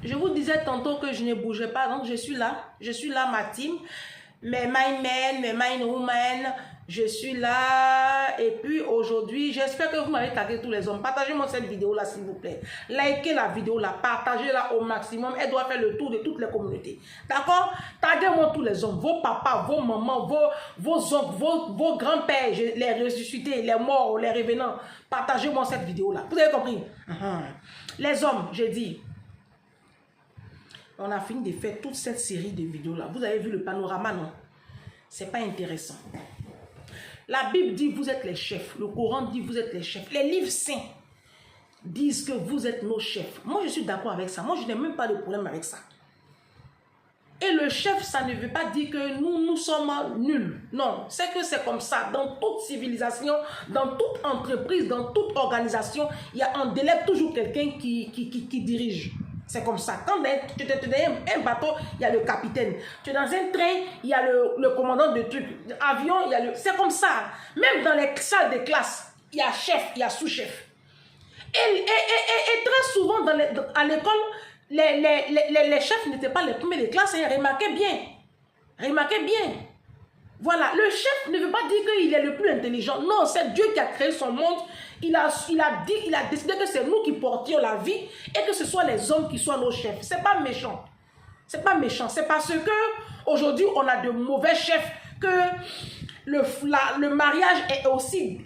Je vous disais tantôt que je ne bougeais pas, donc je suis là, ma team, mes my men, mes my women, je suis là. Et puis aujourd'hui, j'espère que vous m'avez tagué tous les hommes. Partagez-moi cette vidéo-là, s'il vous plaît. Likez la vidéo-là, partagez-la au maximum. Elle doit faire le tour de toutes les communautés. D'accord? Taguez-moi tous les hommes, vos papas, vos mamans, vos oncles, vos grands-pères, les ressuscités, les morts, les revenants. Partagez-moi cette vidéo-là. Vous avez compris? Les hommes, j'ai dit. On a fini de faire toute cette série de vidéos-là. Vous avez vu le panorama, non? C'est pas intéressant. La Bible dit vous êtes les chefs. Le Coran dit vous êtes les chefs. Les livres saints disent que vous êtes nos chefs. Moi, je suis d'accord avec ça. Moi, je n'ai même pas de problème avec ça. Et le chef, ça ne veut pas dire que nous sommes nuls. Non, c'est que c'est comme ça. Dans toute civilisation, dans toute entreprise, dans toute organisation, il y a un délai toujours quelqu'un qui dirige. C'est comme ça. Quand tu es dans un bateau, il y a le capitaine. Tu es dans un train, il y a le commandant de truc. Avion, il y a le... C'est comme ça. Même dans les salles de classe, il y a chef, il y a sous-chef. Et très souvent, à l'école, les chefs n'étaient pas les premiers de classe. Remarquez bien. Remarquez bien. Voilà. Le chef ne veut pas dire qu'il est le plus intelligent. Non, c'est Dieu qui a créé son monde. Il a décidé que c'est nous qui portions la vie et que ce soit les hommes qui soient nos chefs. C'est pas méchant. C'est pas méchant. C'est parce que aujourd'hui on a de mauvais chefs que le mariage est aussi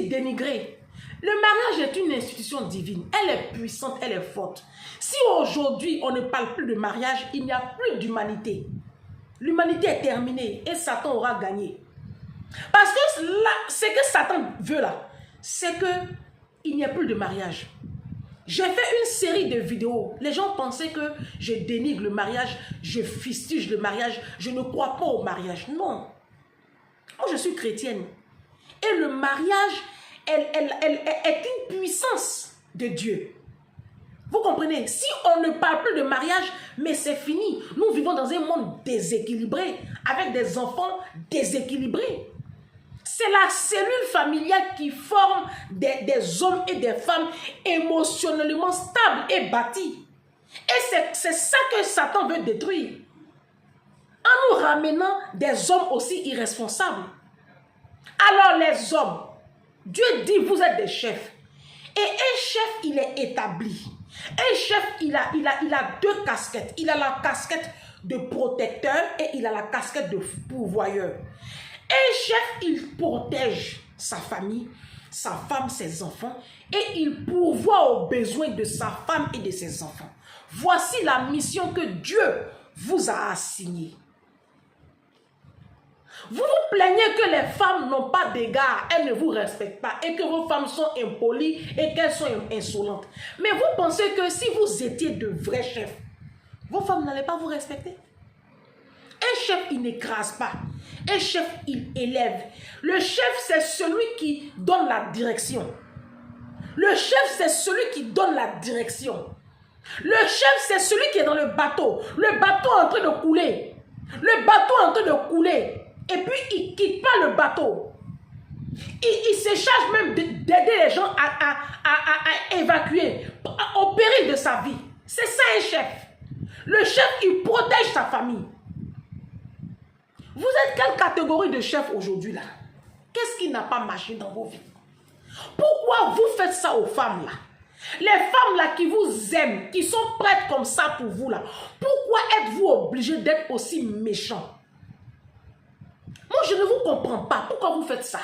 dénigré. Le mariage est une institution divine. Elle est puissante, elle est forte. Si aujourd'hui on ne parle plus de mariage, il n'y a plus d'humanité. L'humanité est terminée et Satan aura gagné. Parce que là, ce que Satan veut là, c'est qu'il n'y a plus de mariage. J'ai fait une série de vidéos. Les gens pensaient que je dénigre le mariage, je fustige le mariage, je ne crois pas au mariage. Non. Moi, je suis chrétienne. Et le mariage, elle est une puissance de Dieu. Vous comprenez? Si on ne parle plus de mariage, mais c'est fini. Nous vivons dans un monde déséquilibré, avec des enfants déséquilibrés. C'est la cellule familiale qui forme des hommes et des femmes émotionnellement stables et bâtis. Et c'est ça que Satan veut détruire. En nous ramenant des hommes aussi irresponsables. Alors les hommes, Dieu dit vous êtes des chefs. Et un chef, il est établi. Un chef, il a deux casquettes. Il a la casquette de protecteur et il a la casquette de pourvoyeur. Un chef, il protège sa famille, sa femme, ses enfants et il pourvoit aux besoins de sa femme et de ses enfants. Voici la mission que Dieu vous a assignée. Vous vous plaignez que les femmes n'ont pas d'égard, elles ne vous respectent pas et que vos femmes sont impolies et qu'elles sont insolentes. Mais vous pensez que si vous étiez de vrais chefs, vos femmes n'allaient pas vous respecter? Un chef, il n'écrase pas. Un chef, il élève. Le chef, c'est celui qui donne la direction. Le chef, c'est celui qui donne la direction. Le chef, c'est celui qui est dans le bateau. Le bateau est en train de couler. Le bateau est en train de couler. Et puis, il ne quitte pas le bateau. Il se charge même d'aider les gens à évacuer au péril de sa vie. C'est ça un chef. Le chef, il protège sa famille. Vous êtes quelle catégorie de chef aujourd'hui là? Qu'est-ce qui n'a pas marché dans vos vies? Pourquoi vous faites ça aux femmes là? Les femmes là qui vous aiment, qui sont prêtes comme ça pour vous là, pourquoi êtes-vous obligés d'être aussi méchants? Moi je ne vous comprends pas. Pourquoi vous faites ça?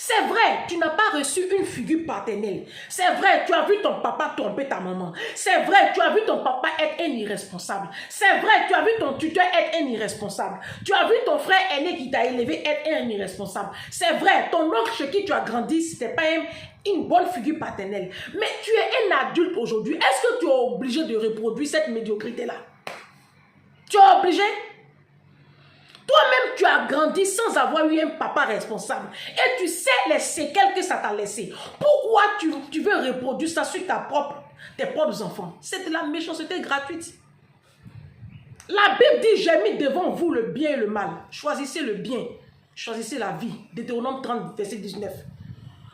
C'est vrai, tu n'as pas reçu une figure paternelle. C'est vrai, tu as vu ton papa tromper ta maman. C'est vrai, tu as vu ton papa être un irresponsable. C'est vrai, tu as vu ton tuteur être un irresponsable. Tu as vu ton frère aîné qui t'a élevé être un irresponsable. C'est vrai, ton oncle chez qui tu as grandi, c'était pas une bonne figure paternelle. Mais tu es un adulte aujourd'hui. Est-ce que tu es obligé de reproduire cette médiocrité-là? Tu es obligé? Toi-même, tu as grandi sans avoir eu un papa responsable. Et tu sais les séquelles que ça t'a laissé. Pourquoi tu veux reproduire ça sur tes propres enfants? C'est de la méchanceté gratuite. La Bible dit, j'ai mis devant vous le bien et le mal. Choisissez le bien. Choisissez la vie. Deutéronome 30, verset 19.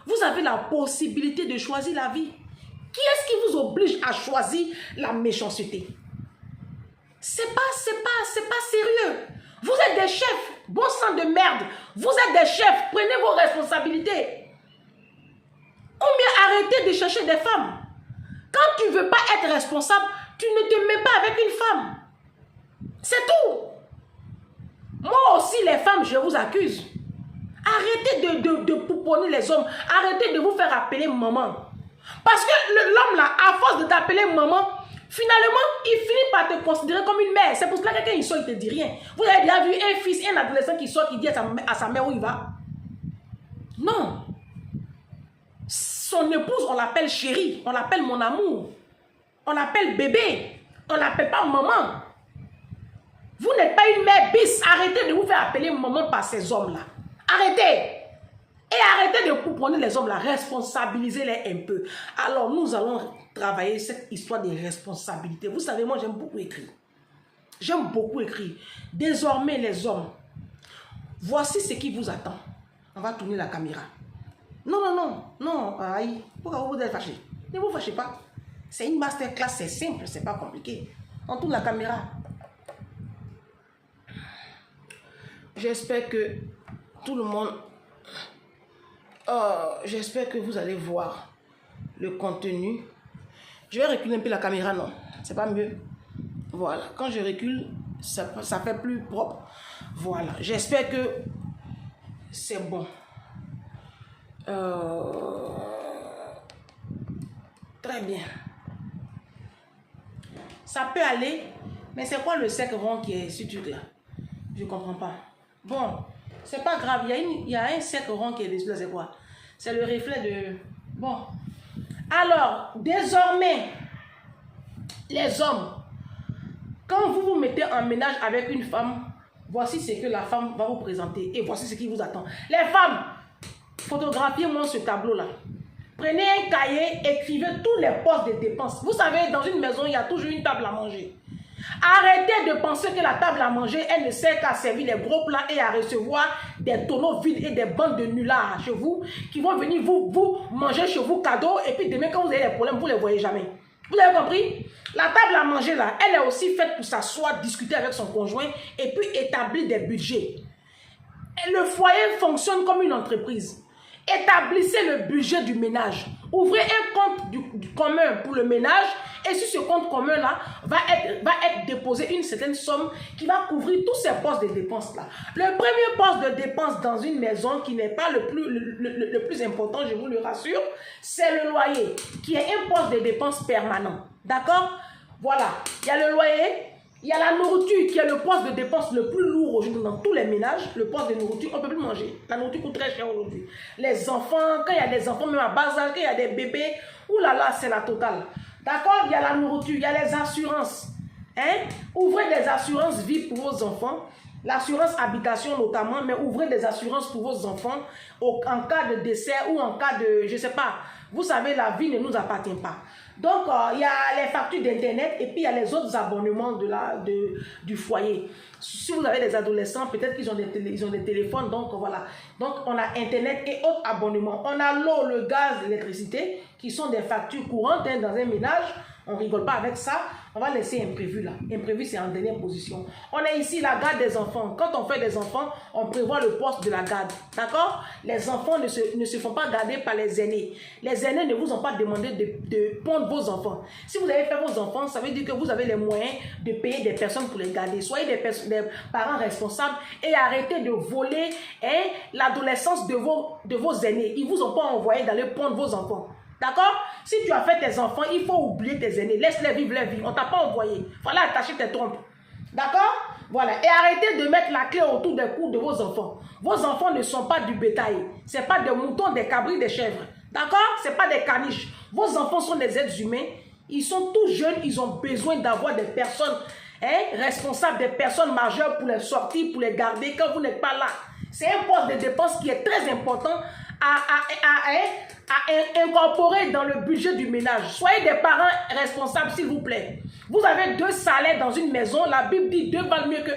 Vous avez la possibilité de choisir la vie. Qui est-ce qui vous oblige à choisir la méchanceté? C'est pas sérieux. Vous êtes des chefs, bon sang de merde. Vous êtes des chefs, prenez vos responsabilités. Ou bien arrêtez de chercher des femmes. Quand tu ne veux pas être responsable, tu ne te mets pas avec une femme. C'est tout. Moi aussi, les femmes, je vous accuse. Arrêtez de pouponner les hommes. Arrêtez de vous faire appeler maman. Parce que l'homme là, à force de t'appeler maman, finalement, il finit par te considérer comme une mère. C'est pour cela que quand il sort, il ne te dit rien. Vous avez déjà vu un fils, un adolescent qui sort, qui dit à sa mère où il va? Non. Son épouse, on l'appelle chérie, on l'appelle mon amour, on l'appelle bébé, on l'appelle pas maman. Vous n'êtes pas une mère bis. Arrêtez de vous faire appeler maman par ces hommes-là. Arrêtez. Et arrêtez de couponner les hommes-là. Responsabilisez-les un peu. Alors, nous allons travailler cette histoire de responsabilité. Vous savez, moi, j'aime beaucoup écrire. J'aime beaucoup écrire. Désormais, les hommes, voici ce qui vous attend. On va tourner la caméra. Non. Aïe. Pourquoi vous êtes fâchés? Ne vous fâchez pas. C'est une masterclass, c'est simple, c'est pas compliqué. On tourne la caméra. J'espère que tout le monde... j'espère que vous allez voir le contenu. Je vais reculer un peu la caméra, non? C'est pas mieux. Voilà. Quand je recule, ça fait plus propre. Voilà. J'espère que c'est bon. Très bien. Ça peut aller, mais c'est quoi le sec rond qui est sur là? Je comprends pas. Bon, c'est pas grave. Il y a un cercle rond qui est dessus là, c'est quoi? C'est le reflet de... Bon. Alors, désormais, les hommes, quand vous vous mettez en ménage avec une femme, voici ce que la femme va vous présenter et voici ce qui vous attend. Les femmes, photographiez-moi ce tableau-là. Prenez un cahier, écrivez tous les postes de dépenses. Vous savez, dans une maison, il y a toujours une table à manger. Arrêtez de penser que la table à manger, elle ne sert qu'à servir les gros plats et à recevoir des tonneaux vides et des bandes de nullards chez vous qui vont venir vous manger chez vous cadeau et puis demain quand vous avez des problèmes, vous ne les voyez jamais. Vous avez compris? La table à manger là, elle est aussi faite pour s'asseoir, discuter avec son conjoint et puis établir des budgets. Et le foyer fonctionne comme une entreprise. Établissez le budget du ménage. Ouvrez un compte du commun pour le ménage et sur ce compte commun-là va être déposée une certaine somme qui va couvrir tous ces postes de dépenses-là. Le premier poste de dépense dans une maison qui n'est pas le plus important, je vous le rassure, c'est le loyer qui est un poste de dépense permanent. D'accord? Voilà. Il y a le loyer. Il y a la nourriture qui est le poste de dépense le plus lourd aujourd'hui dans tous les ménages. Le poste de nourriture, on ne peut plus manger. La nourriture coûte très cher aujourd'hui. Les enfants, quand il y a des enfants même à bas âge, quand il y a des bébés, oulala, c'est la totale. D'accord? Il y a la nourriture, il y a les assurances. Hein? Ouvrez des assurances vie pour vos enfants. L'assurance habitation notamment, mais ouvrez des assurances pour vos enfants en cas de décès ou en cas de, je ne sais pas. Vous savez, la vie ne nous appartient pas. Donc, il y a les factures d'Internet et puis il y a les autres abonnements du foyer. Si vous avez des adolescents, peut-être qu'ils ont des téléphones, donc voilà. Donc, on a Internet et autres abonnements. On a l'eau, le gaz, l'électricité, qui sont des factures courantes dans un ménage. On ne rigole pas avec ça. On va laisser imprévu là. Imprévu, c'est en dernière position. On a ici la garde des enfants. Quand on fait des enfants, on prévoit le poste de la garde. D'accord? Les enfants ne se font pas garder par les aînés. Les aînés ne vous ont pas demandé de pondre vos enfants. Si vous avez fait vos enfants, ça veut dire que vous avez les moyens de payer des personnes pour les garder. Soyez des parents responsables et arrêtez de voler l'adolescence de vos aînés. Ils ne vous ont pas envoyé d'aller pondre vos enfants. D'accord? Si tu as fait tes enfants, il faut oublier tes aînés. Laisse-les vivre leur vie. On ne t'a pas envoyé. Voilà, attacher tes trompes. D'accord? Voilà. Et arrêtez de mettre la clé autour des cous de vos enfants. Vos enfants ne sont pas du bétail. Ce n'est pas des moutons, des cabris, des chèvres. D'accord? Ce n'est pas des caniches. Vos enfants sont des êtres humains. Ils sont tous jeunes. Ils ont besoin d'avoir des personnes responsables, des personnes majeures pour les sortir, pour les garder quand vous n'êtes pas là. C'est un poste de dépense qui est très important à incorporer dans le budget du ménage. Soyez des parents responsables, s'il vous plaît. Vous avez 2 salaires dans une maison. La Bible dit 2 valent mieux que 1.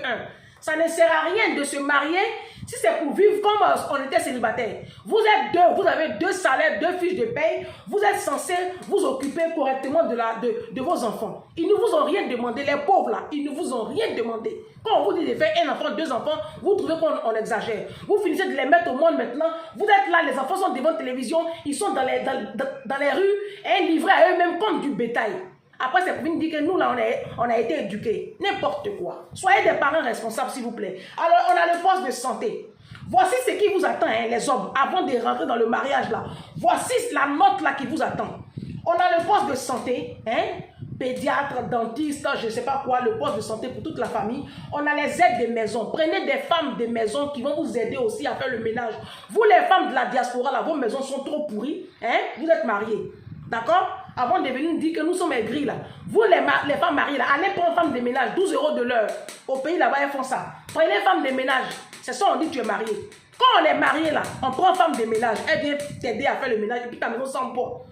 Ça ne sert à rien de se marier Si c'est pour vivre comme on était célibataire, vous êtes deux, vous avez 2 salaires, 2 fiches de paye, vous êtes censés vous occuper correctement de vos enfants. Ils ne vous ont rien demandé, les pauvres là, ils ne vous ont rien demandé. Quand on vous dit de faire 1 enfant, 2 enfants, vous trouvez qu'on exagère. Vous finissez de les mettre au monde maintenant, vous êtes là, les enfants sont devant la télévision, ils sont dans les rues et livrés à eux-mêmes comme du bétail. Après, c'est pour nous dire que nous, là, on a été éduqués. N'importe quoi. Soyez des parents responsables, s'il vous plaît. Alors, on a le poste de santé. Voici ce qui vous attend, hein, les hommes, avant de rentrer dans le mariage, là. Voici la note, là, qui vous attend. On a le poste de santé, hein, pédiatre, dentiste, je ne sais pas quoi, le poste de santé pour toute la famille. On a les aides des maisons. Prenez des femmes des maisons qui vont vous aider aussi à faire le ménage. Vous, les femmes de la diaspora, là, vos maisons sont trop pourries, hein, vous êtes mariés. D'accord? Avant de venir nous dire que nous sommes aigris là. Vous les femmes mariées là, allez prendre femme de ménage, 12 € de l'heure. Au pays là-bas, elles font ça. Prenez femme de ménage. C'est ça, on dit que tu es marié. Quand on est marié là, on prend femme de ménage. Elle vient t'aider à faire le ménage et puis ta maison sent bon.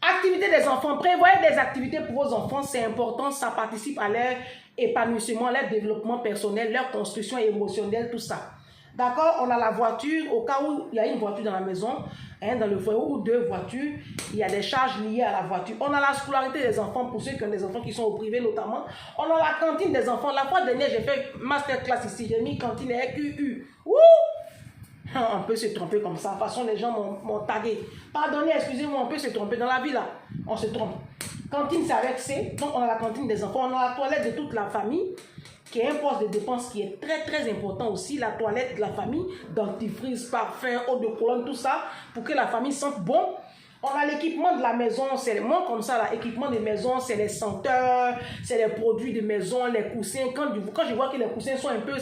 Activité des enfants. Prévoyez des activités pour vos enfants, c'est important. Ça participe à leur épanouissement, leur développement personnel, leur construction émotionnelle, tout ça. D'accord? On a la voiture, au cas où il y a une voiture dans la maison, hein, dans le foyer, ou 2 voitures, il y a des charges liées à la voiture. On a la scolarité des enfants, pour ceux qui ont des enfants qui sont au privé notamment. On a la cantine des enfants. La fois dernière, j'ai fait masterclass ici, j'ai mis cantine et QU. Ouh! On peut se tromper comme ça. De toute façon, les gens m'ont tagué. Pardonnez, excusez-moi, on peut se tromper. Dans la vie, là, on se trompe. Cantine, c'est avec C. Donc, on a la cantine des enfants. On a la toilette de toute la famille, qui est un poste de dépense qui est très, très important aussi. La toilette de la famille, dentifrice, parfum, eau de colonne, tout ça, pour que la famille sente bon. On a l'équipement de la maison, c'est moi comme ça, l'équipement de maison, c'est les senteurs, c'est les produits de maison, les coussins. Quand je vois que les coussins sont un peu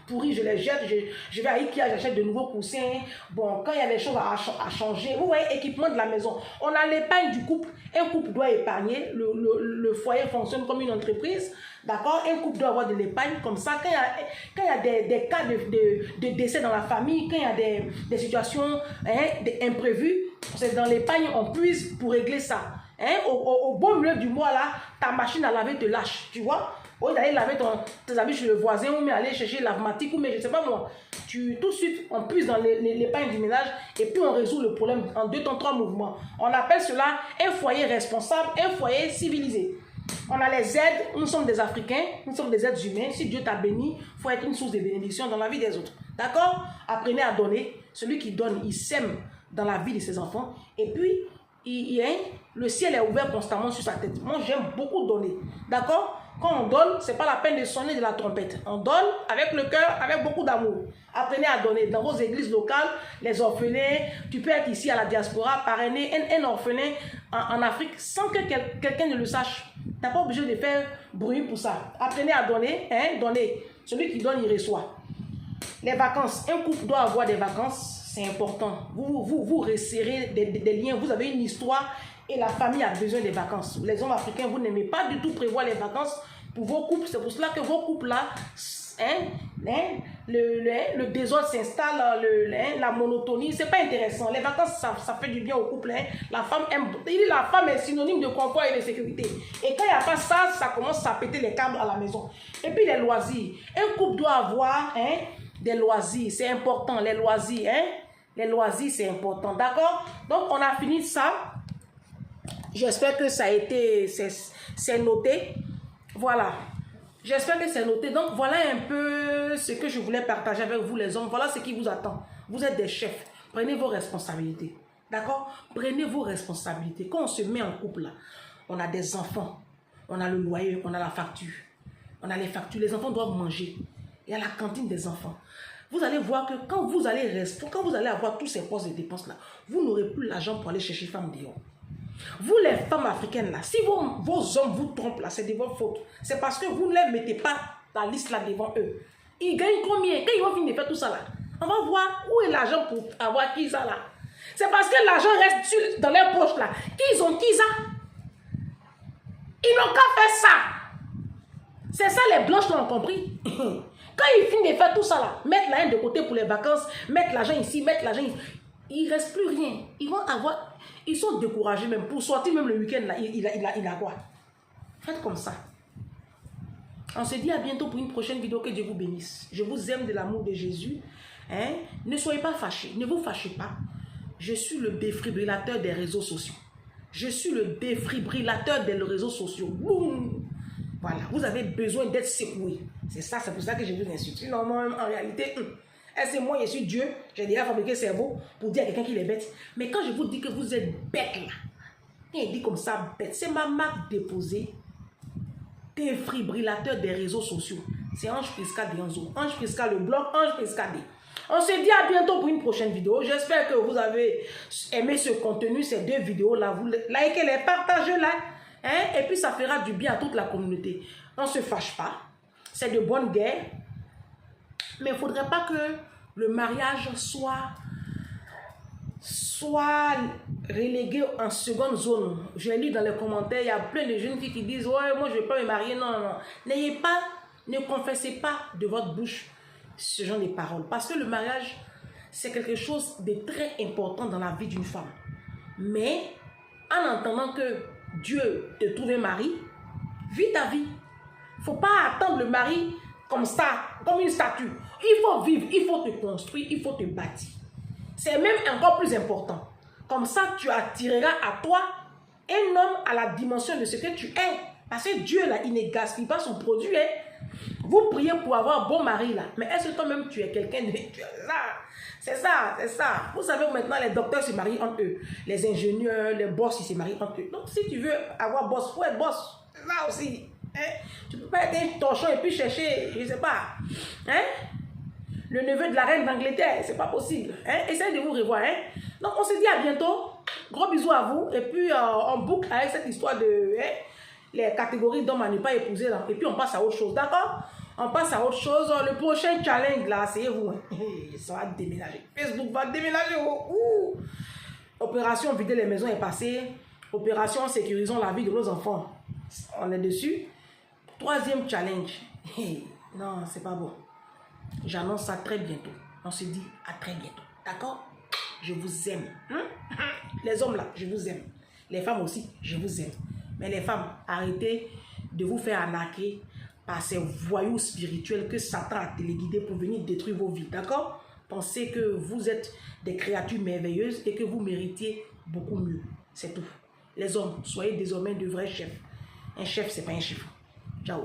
pourris, je les jette, je vais à Ikea, j'achète de nouveaux coussins. Bon, quand il y a des choses à changer, vous voyez, équipement de la maison. On a l'épargne du couple. Un couple doit épargner, le foyer fonctionne comme une entreprise, d'accord? Un couple doit avoir de l'épargne, comme ça, quand il y a des cas de décès dans la famille, quand il y a des situations imprévues, c'est dans l'épargne, on puise pour régler ça. Hein? Au beau milieu du mois, là, ta machine à laver te lâche, tu vois? Au lieu d'aller laver tes habits chez le voisin, ou mais aller chercher l'avmatique, ou mais je sais pas moi. Tout de suite, on puise dans l'épargne du ménage, et puis on résout le problème en 2 temps 3 mouvements. On appelle cela un foyer responsable, un foyer civilisé. On a les aides, nous sommes des Africains, nous sommes des êtres humains. Si Dieu t'a béni, il faut être une source de bénédiction dans la vie des autres. D'accord? Apprenez à donner. Celui qui donne, il sème dans la vie de ses enfants. Et puis, le ciel est ouvert constamment sur sa tête. Moi, j'aime beaucoup donner. D'accord? Quand on donne, ce n'est pas la peine de sonner de la trompette. On donne avec le cœur, avec beaucoup d'amour. Apprenez à donner dans vos églises locales, les orphelins. Tu peux être ici à la diaspora, parrainer un orphelin en Afrique sans que quelqu'un ne le sache. Tu n'as pas obligé de faire bruit pour ça. Apprenez à donner, hein, donner. Celui qui donne, il reçoit. Les vacances. Un couple doit avoir des vacances, c'est important. Vous resserrez des liens, vous avez une histoire et la famille a besoin des vacances. Les hommes africains, vous n'aimez pas du tout prévoir les vacances pour vos couples. C'est pour cela que vos couples-là, le désordre s'installe, la monotonie, c'est pas intéressant. Les vacances, ça fait du bien au couple. Hein. La femme aime, la femme est synonyme de confort et de sécurité. Et quand il n'y a pas ça, ça commence à péter les câbles à la maison. Et puis les loisirs. Un couple doit avoir des loisirs, c'est important, les loisirs. Les loisirs, c'est important, d'accord? Donc, on a fini ça. J'espère que ça a été, c'est noté. Voilà. J'espère que c'est noté. Donc, voilà un peu ce que je voulais partager avec vous les hommes. Voilà ce qui vous attend. Vous êtes des chefs. Prenez vos responsabilités. D'accord? Prenez vos responsabilités. Quand on se met en couple, là, on a des enfants. On a le loyer, on a la facture. On a les factures. Les enfants doivent manger. Il y a la cantine des enfants. Vous allez voir que quand vous allez avoir tous ces postes de dépenses là, vous n'aurez plus l'argent pour aller chercher femme dehors. Vous les femmes africaines là, si vos hommes vous trompent là, c'est de votre faute. C'est parce que vous ne les mettez pas la liste là devant eux. Ils gagnent combien? Quand ils vont finir de faire tout ça là, on va voir où est l'argent pour avoir qui ça là. C'est parce que l'argent reste dans leurs poches là. Qu'ils ont qui ça? Ils n'ont qu'à faire ça. C'est ça les blanches l'ont compris. Quand ils finissent de faire tout ça là, mettre l'argent de côté pour les vacances, mettre l'argent ici, mettre l'argent ici, il ne reste plus rien. Ils vont avoir, ils sont découragés même. Pour sortir même le week-end là, il a quoi? Faites comme ça. On se dit à bientôt pour une prochaine vidéo. Que Dieu vous bénisse. Je vous aime de l'amour de Jésus. Hein? Ne soyez pas fâchés. Ne vous fâchez pas. Je suis le défibrillateur des réseaux sociaux. Je suis le défibrillateur des réseaux sociaux. Boum! Voilà. Vous avez besoin d'être secoué. C'est ça, c'est pour ça que je vous insulte. Sinon, moi, en réalité, c'est moi, je suis Dieu. J'ai déjà fabriqué le cerveau pour dire à quelqu'un qu'il est bête. Mais quand je vous dis que vous êtes bête là, quand il dit comme ça, bête, c'est ma marque déposée. Défibrillateur des réseaux sociaux. C'est Ange Prisca Dianzo. Ange Prisca le blog, Ange Prisca D. On se dit à bientôt pour une prochaine vidéo. J'espère que vous avez aimé ce contenu, ces 2 vidéos-là. Vous likez-les, partagez-les. Hein? Et puis ça fera du bien à toute la communauté. On ne se fâche pas. C'est de bonne guerre. Mais il ne faudrait pas que le mariage soit relégué en seconde zone. J'ai lu dans les commentaires, il y a plein de jeunes filles qui disent « Ouais, moi je ne vais pas me marier. » Non, non, non. Ne confessez pas de votre bouche ce genre de paroles. Parce que le mariage, c'est quelque chose de très important dans la vie d'une femme. Mais, en entendant que Dieu te trouve un mari, vis ta vie. Il ne faut pas attendre le mari comme ça, comme une statue. Il faut vivre, il faut te construire, il faut te bâtir. C'est même encore plus important. Comme ça, tu attireras à toi un homme à la dimension de ce que tu es. Parce que Dieu, là, il ne gaspille pas son produit. Hein. Vous priez pour avoir un bon mari, là. Mais est-ce que toi-même, tu es quelqu'un de... C'est ça, c'est ça. Vous savez, maintenant, les docteurs se marient entre eux. Les ingénieurs, les boss, ils se marient entre eux. Donc, si tu veux avoir boss, il faut être boss. C'est ça aussi. Hein? Tu ne peux pas être un torchon et puis chercher, je ne sais pas. Hein? Le neveu de la reine d'Angleterre, c'est pas possible. Hein? Essayez de vous revoir. Hein? Donc, on se dit à bientôt. Gros bisous à vous. Et puis, on boucle avec cette histoire de... Hein? Les catégories d'hommes à ne pas épouser là. Et puis on passe à autre chose, d'accord? On passe à autre chose. Le prochain challenge là, asseyez-vous. Ça va déménager. Facebook va déménager. Ouh. Opération vider les maisons est passée. Opération sécurisons la vie de nos enfants. On est dessus. 3e challenge. Non, c'est pas bon. J'annonce ça très bientôt. On se dit à très bientôt. D'accord? Je vous aime. Les hommes là, je vous aime. Les femmes aussi, je vous aime. Mais les femmes, arrêtez de vous faire arnaquer par ces voyous spirituels que Satan a téléguidés pour venir détruire vos vies, d'accord? Pensez que vous êtes des créatures merveilleuses et que vous méritiez beaucoup mieux. C'est tout. Les hommes, soyez désormais de vrais chefs. Un chef, c'est pas un chef. Ciao.